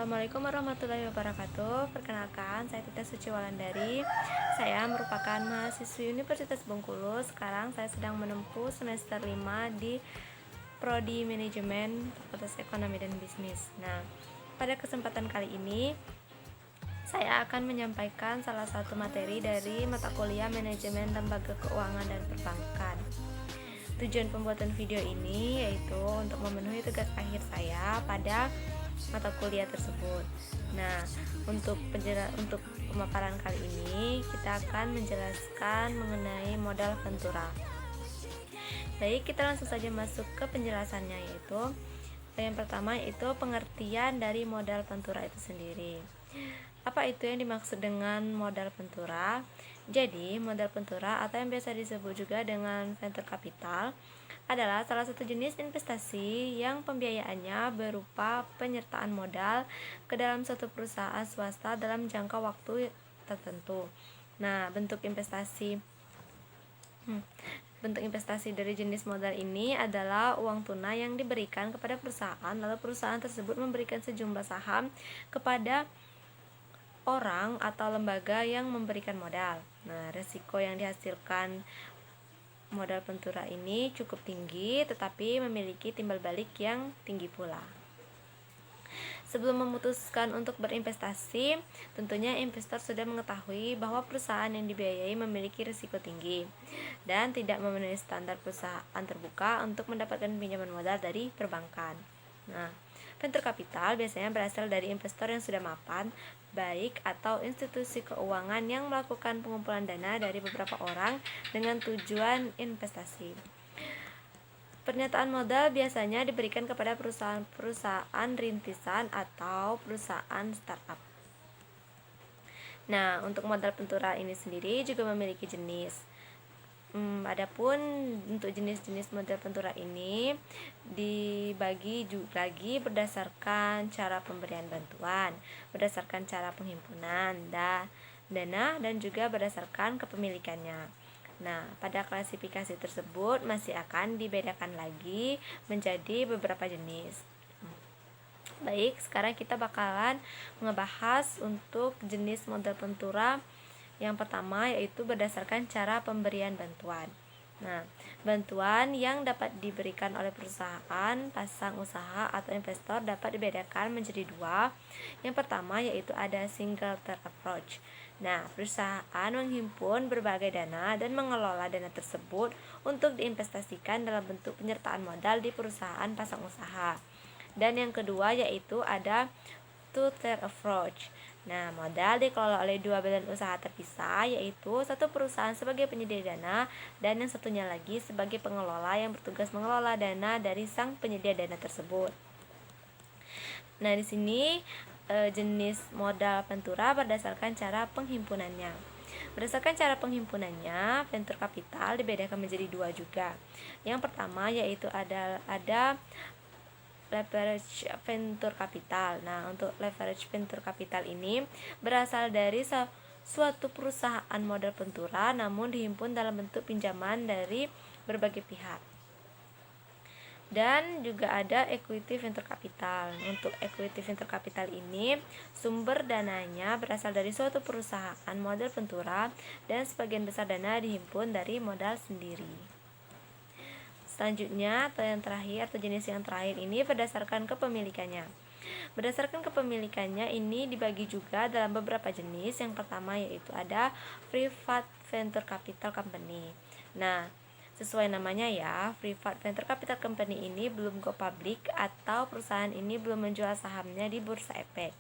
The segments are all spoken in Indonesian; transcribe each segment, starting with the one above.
Assalamualaikum warahmatullahi wabarakatuh. Perkenalkan, saya Tita Suci Walandari. Saya merupakan mahasiswi Universitas Bengkulu. Sekarang saya sedang menempuh semester 5 di Prodi Manajemen Fakultas Ekonomi dan Bisnis. Nah, pada kesempatan kali ini saya akan menyampaikan salah satu materi dari mata kuliah Manajemen Lembaga Keuangan dan Perbankan. Tujuan pembuatan video ini yaitu untuk memenuhi tugas akhir saya pada mata kuliah tersebut. Nah, untuk pemaparan kali ini kita akan menjelaskan mengenai modal ventura. Baik, kita langsung saja masuk ke penjelasannya, yaitu yang pertama yaitu pengertian dari modal ventura itu sendiri. Apa itu yang dimaksud dengan modal ventura? Jadi, modal ventura atau yang biasa disebut juga dengan venture capital adalah salah satu jenis investasi yang pembiayaannya berupa penyertaan modal ke dalam suatu perusahaan swasta dalam jangka waktu tertentu. Nah, bentuk investasi dari jenis modal ini adalah uang tunai yang diberikan kepada perusahaan, lalu perusahaan tersebut memberikan sejumlah saham kepada orang atau lembaga yang memberikan modal. Nah, risiko yang dihasilkan modal ventura ini cukup tinggi, tetapi memiliki timbal balik yang tinggi pula. Sebelum memutuskan untuk berinvestasi, tentunya investor sudah mengetahui bahwa perusahaan yang dibiayai memiliki risiko tinggi dan tidak memenuhi standar perusahaan terbuka untuk mendapatkan pinjaman modal dari perbankan. Nah, venture capital biasanya berasal dari investor yang sudah mapan, baik atau institusi keuangan yang melakukan pengumpulan dana dari beberapa orang dengan tujuan investasi. Pernyataan modal biasanya diberikan kepada perusahaan rintisan atau perusahaan startup. Nah, untuk modal ventura ini sendiri juga memiliki jenis. Adapun untuk jenis-jenis modal ventura ini dibagi juga lagi berdasarkan cara pemberian bantuan, berdasarkan cara penghimpunan dana, dan juga berdasarkan kepemilikannya. Nah, pada klasifikasi tersebut masih akan dibedakan lagi menjadi beberapa jenis. Baik, sekarang kita bakalan ngebahas untuk jenis modal ventura. Yang pertama yaitu berdasarkan cara pemberian bantuan. Nah, bantuan yang dapat diberikan oleh perusahaan, pasang usaha, atau investor dapat dibedakan menjadi dua. Yang pertama yaitu ada single term approach. Nah, perusahaan menghimpun berbagai dana dan mengelola dana tersebut untuk diinvestasikan dalam bentuk penyertaan modal di perusahaan pasang usaha. Dan yang kedua yaitu ada two-tier approach. Nah, modal dikelola oleh dua badan usaha terpisah, yaitu satu perusahaan sebagai penyedia dana dan yang satunya lagi sebagai pengelola yang bertugas mengelola dana dari sang penyedia dana tersebut. Nah, di sini jenis modal ventura berdasarkan cara penghimpunannya. Berdasarkan cara penghimpunannya, venture capital dibedakan menjadi dua juga. Yang pertama yaitu ada leverage venture capital. Nah, untuk leverage venture capital ini berasal dari suatu perusahaan modal ventura namun dihimpun dalam bentuk pinjaman dari berbagai pihak. Dan juga ada equity venture capital. Untuk equity venture capital ini sumber dananya berasal dari suatu perusahaan modal ventura dan sebagian besar dana dihimpun dari modal sendiri. Selanjutnya atau yang terakhir atau jenis yang terakhir ini berdasarkan kepemilikannya. Berdasarkan kepemilikannya ini dibagi juga dalam beberapa jenis. Yang pertama yaitu ada private venture capital company. Nah, sesuai namanya ya, private venture capital company ini belum go public atau perusahaan ini belum menjual sahamnya di bursa efek.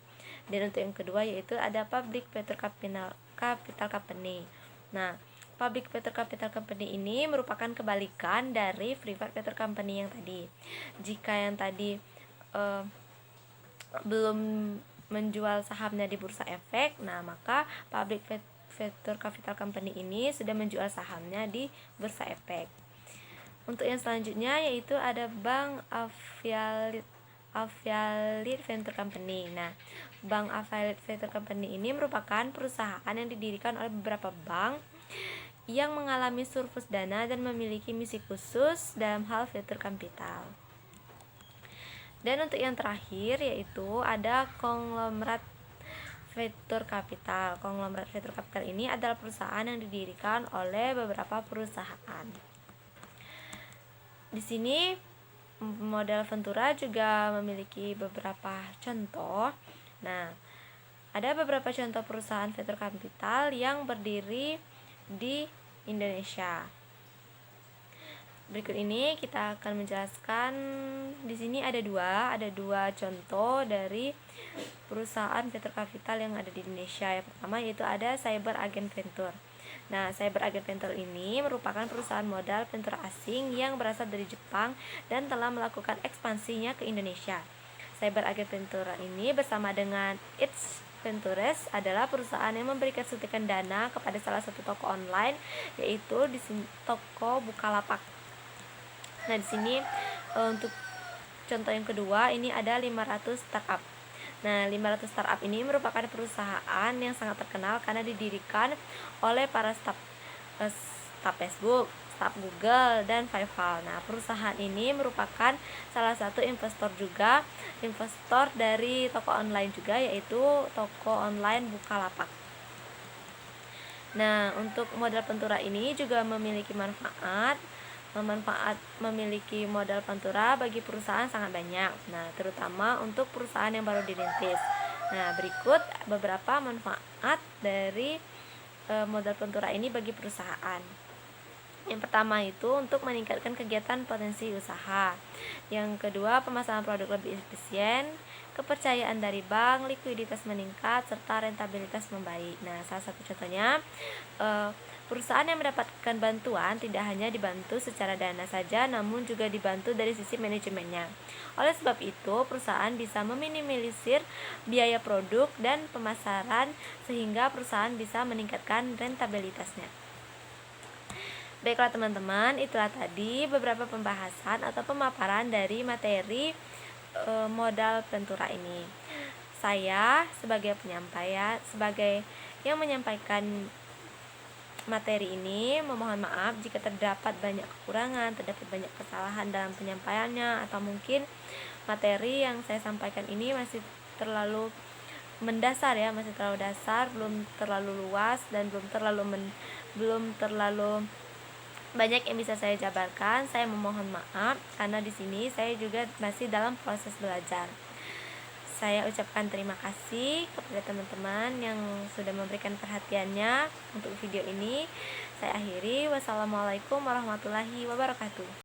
Dan untuk yang kedua yaitu ada public venture capital company. Nah, public venture capital company ini merupakan kebalikan dari private venture company yang tadi. Jika yang tadi belum menjual sahamnya di bursa efek, nah maka public venture capital company ini sudah menjual sahamnya di bursa efek. Untuk yang selanjutnya yaitu ada bank affiliate venture company. Nah, bank affiliate venture company ini merupakan perusahaan yang didirikan oleh beberapa bank yang mengalami surplus dana dan memiliki misi khusus dalam hal venture capital. Dan untuk yang terakhir yaitu ada konglomerat venture capital. Konglomerat venture capital ini adalah perusahaan yang didirikan oleh beberapa perusahaan. Di sini modal Ventura juga memiliki beberapa contoh. Nah, ada beberapa contoh perusahaan venture capital yang berdiri di Indonesia. Berikut ini kita akan menjelaskan. Di sini ada dua contoh dari perusahaan venture capital yang ada di Indonesia. Yang pertama yaitu ada Cyber Agent Venture. Nah, Cyber Agent Venture ini merupakan perusahaan modal venture asing yang berasal dari Jepang dan telah melakukan ekspansinya ke Indonesia. Cyber Agent Venture ini bersama dengan Its Ventures adalah perusahaan yang memberikan suntikan dana kepada salah satu toko online, yaitu di sini toko Bukalapak. Nah, di sini untuk contoh yang kedua ini ada 500 startup. Nah, 500 startup ini merupakan perusahaan yang sangat terkenal karena didirikan oleh para staf Facebook, staf Google, dan PayPal. Nah, perusahaan ini merupakan salah satu investor dari toko online juga, yaitu toko online Bukalapak. Nah, untuk modal Ventura ini juga memiliki memiliki modal Ventura bagi perusahaan sangat banyak. Nah, terutama untuk perusahaan yang baru dirintis. Nah, berikut beberapa manfaat dari modal Ventura ini bagi perusahaan. Yang pertama itu untuk meningkatkan kegiatan potensi usaha. Yang kedua, pemasaran produk lebih efisien, kepercayaan dari bank, likuiditas meningkat, serta rentabilitas membaik. Nah, salah satu contohnya perusahaan yang mendapatkan bantuan tidak hanya dibantu secara dana saja, namun juga dibantu dari sisi manajemennya. Oleh sebab itu, perusahaan bisa meminimalisir biaya produk dan pemasaran sehingga perusahaan bisa meningkatkan rentabilitasnya. Baiklah teman-teman, itulah tadi beberapa pembahasan atau pemaparan dari materi modal Ventura ini. Saya sebagai yang menyampaikan materi ini memohon maaf jika terdapat banyak kekurangan, terdapat banyak kesalahan dalam penyampaiannya, atau mungkin materi yang saya sampaikan ini masih terlalu mendasar ya, masih terlalu dasar, belum terlalu luas dan belum terlalu banyak yang bisa saya jabarkan. Saya memohon maaf karena di sini saya juga masih dalam proses belajar. Saya ucapkan terima kasih kepada teman-teman yang sudah memberikan perhatiannya untuk video ini. Saya akhiri. Wassalamualaikum warahmatullahi wabarakatuh.